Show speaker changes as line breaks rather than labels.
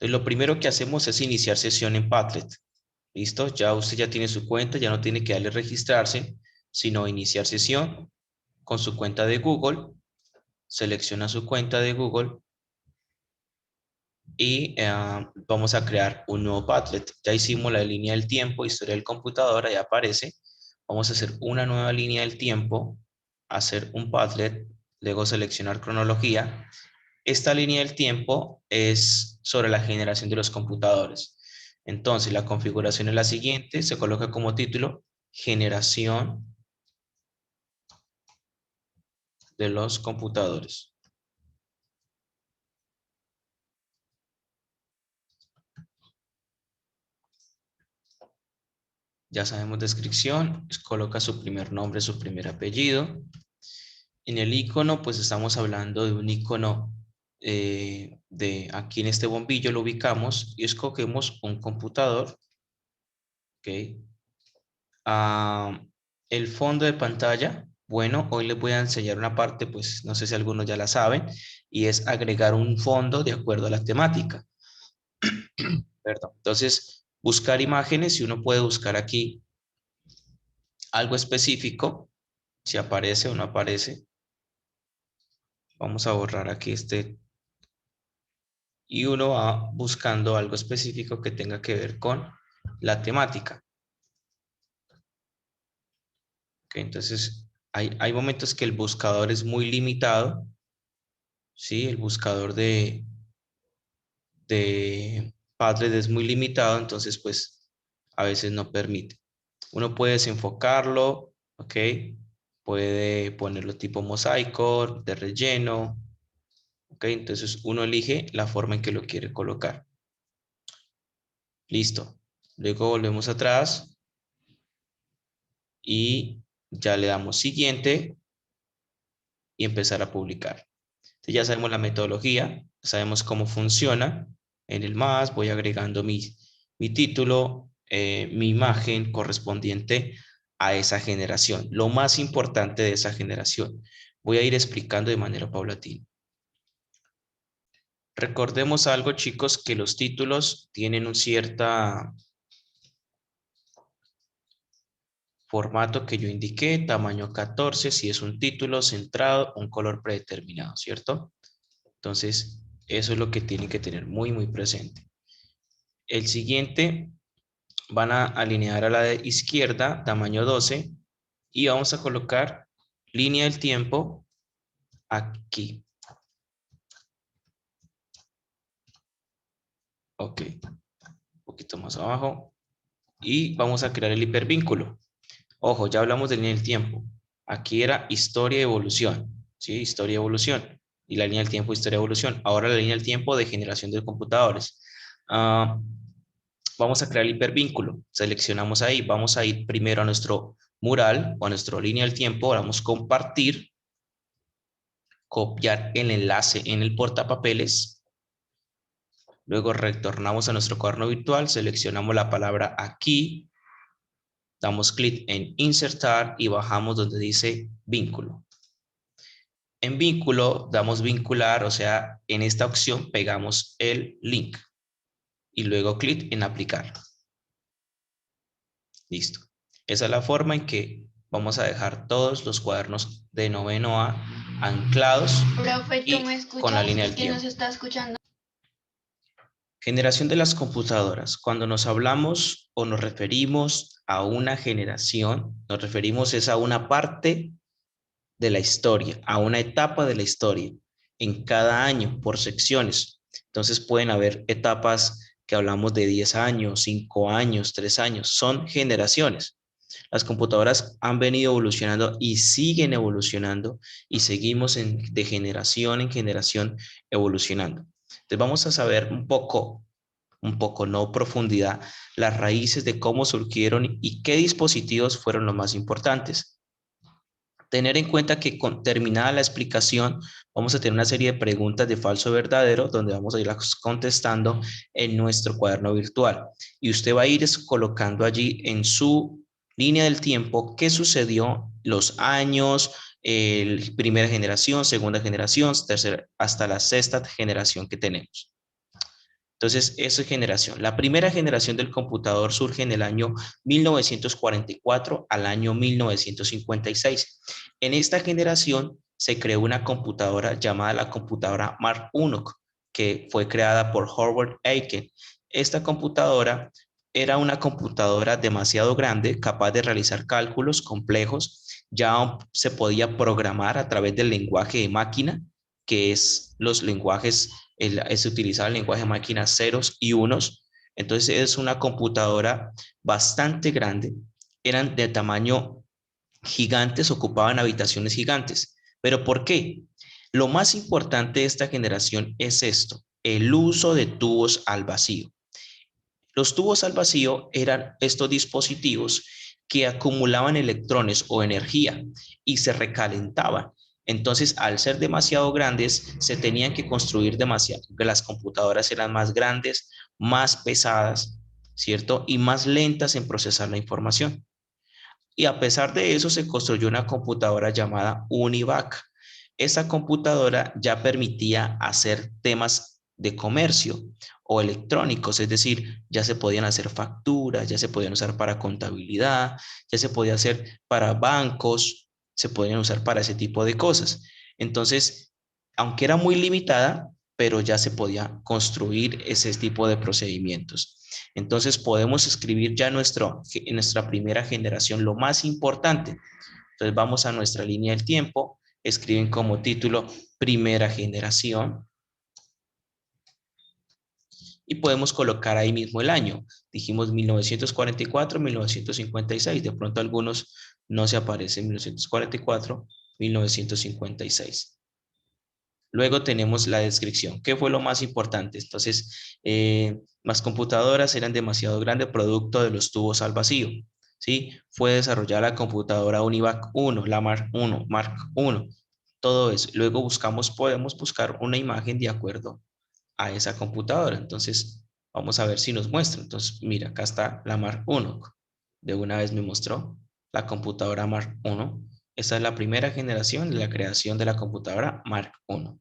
Entonces, lo primero que hacemos es iniciar sesión en Padlet. ¿Listo? Ya usted ya tiene su cuenta, ya no tiene que darle registrarse, sino iniciar sesión con su cuenta de Google. Selecciona su cuenta de Google y vamos a crear un nuevo Padlet. Ya hicimos la línea del tiempo, historia del computador, ahí aparece. Vamos a hacer una nueva línea del tiempo, hacer un Padlet, luego seleccionar cronología. Esta línea del tiempo es sobre la generación de los computadores. Entonces, la configuración es la siguiente, se coloca como título generación de los computadores. Ya sabemos descripción, coloca su primer nombre, su primer apellido. En el icono, pues estamos hablando de un icono de aquí en este bombillo lo ubicamos y escogemos un computador. ¿Ok? El fondo de pantalla, bueno, hoy les voy a enseñar una parte, pues no sé si algunos ya la saben, y es agregar un fondo de acuerdo a la temática. Perdón. Entonces, buscar imágenes, si uno puede buscar aquí algo específico, si aparece o no aparece. Vamos a borrar aquí este y uno va buscando algo específico que tenga que ver con la temática. ¿Okay? Entonces, hay momentos que el buscador es muy limitado, ¿sí? El buscador de Padlet es muy limitado, entonces, pues, a veces no permite. Uno puede desenfocarlo, ¿ok? Puede ponerlo tipo mosaico, de relleno, ¿ok? Entonces, uno elige la forma en que lo quiere colocar. Listo. Luego volvemos atrás y ya le damos siguiente y empezar a publicar. Entonces ya sabemos la metodología, sabemos cómo funciona. En el más voy agregando mi título, mi imagen correspondiente a esa generación. Lo más importante de esa generación. Voy a ir explicando de manera paulatina. Recordemos algo, chicos, que los títulos tienen un cierta formato que yo indiqué, tamaño 14, si es un título centrado, un color predeterminado, ¿cierto? Entonces, eso es lo que tienen que tener muy, muy presente. El siguiente, van a alinear a la de izquierda, tamaño 12, y vamos a colocar línea del tiempo aquí. Ok, un poquito más abajo. Y vamos a crear el hipervínculo. Ojo, ya hablamos de línea del tiempo. Aquí era historia y evolución, ¿sí? Historia y evolución. Y la línea del tiempo, historia y evolución. Ahora la línea del tiempo de generación de computadores. Vamos a crear el hipervínculo. Seleccionamos ahí. Vamos a ir primero a nuestro mural o a nuestra línea del tiempo. Vamos a compartir, copiar el enlace en el portapapeles. Luego retornamos a nuestro cuaderno virtual. Seleccionamos la palabra aquí. Damos clic en insertar y bajamos donde dice vínculo. En vínculo damos vincular, o sea, en esta opción pegamos el link y luego clic en aplicar. Listo. Esa es la forma en que vamos a dejar todos los cuadernos de noveno A anclados.
Profe, ¿tú me
Y con la
escuchas?
línea
Es
del
que no
tiempo.
se está escuchando.
Generación de las computadoras. Cuando nos hablamos o nos referimos a una generación, nos referimos es a una parte de la historia, a una etapa de la historia, en cada año, por secciones. Entonces pueden haber etapas que hablamos de 10 años, 5 años, 3 años, son generaciones. Las computadoras han venido evolucionando y siguen evolucionando y seguimos de generación en generación evolucionando. Entonces vamos a saber un poco, no profundidad, las raíces de cómo surgieron y qué dispositivos fueron los más importantes. Tener en cuenta que terminada la explicación, vamos a tener una serie de preguntas de falso o verdadero, donde vamos a ir contestando en nuestro cuaderno virtual. Y usted va a ir colocando allí en su línea del tiempo qué sucedió, los años, primera generación, segunda generación, tercera, hasta la sexta generación que tenemos. Entonces, eso es generación. La primera generación del computador surge en el año 1944 al año 1956. En esta generación se creó una computadora llamada la computadora Mark I, que fue creada por Howard Aiken. Esta computadora era una computadora demasiado grande, capaz de realizar cálculos complejos. Ya se podía programar a través del lenguaje de máquina, que es los lenguajes, se utilizaba el lenguaje de máquina ceros y unos. Entonces es una computadora bastante grande, eran de tamaño gigantes, ocupaban habitaciones gigantes. ¿Pero por qué? Lo más importante de esta generación es esto, el uso de tubos al vacío. Los tubos al vacío eran estos dispositivos que acumulaban electrones o energía y se recalentaban. Entonces, al ser demasiado grandes, se tenían que construir demasiado. Las computadoras eran más grandes, más pesadas, ¿cierto? Y más lentas en procesar la información. Y a pesar de eso, se construyó una computadora llamada UNIVAC. Esa computadora ya permitía hacer temas de comercio o electrónicos, es decir, ya se podían hacer facturas, ya se podían usar para contabilidad, ya se podía hacer para bancos, se podían usar para ese tipo de cosas. Entonces, aunque era muy limitada, pero ya se podía construir ese tipo de procedimientos. Entonces podemos escribir ya en nuestra primera generación lo más importante. Entonces vamos a nuestra línea del tiempo, escriben como título primera generación y podemos colocar ahí mismo el año. Dijimos 1944, 1956. De pronto algunos no se aparecen 1944, 1956. Luego tenemos la descripción. ¿Qué fue lo más importante? Entonces, las computadoras eran demasiado grandes, producto de los tubos al vacío. ¿Sí? Fue desarrollada la computadora UNIVAC 1, la Mark 1, Mark 1, todo eso. Luego podemos buscar una imagen de acuerdo a esa computadora. Entonces, vamos a ver si nos muestra. Entonces, mira, acá está la Mark 1. De una vez me mostró la computadora Mark 1. Esta es la primera generación de la creación de la computadora Mark 1.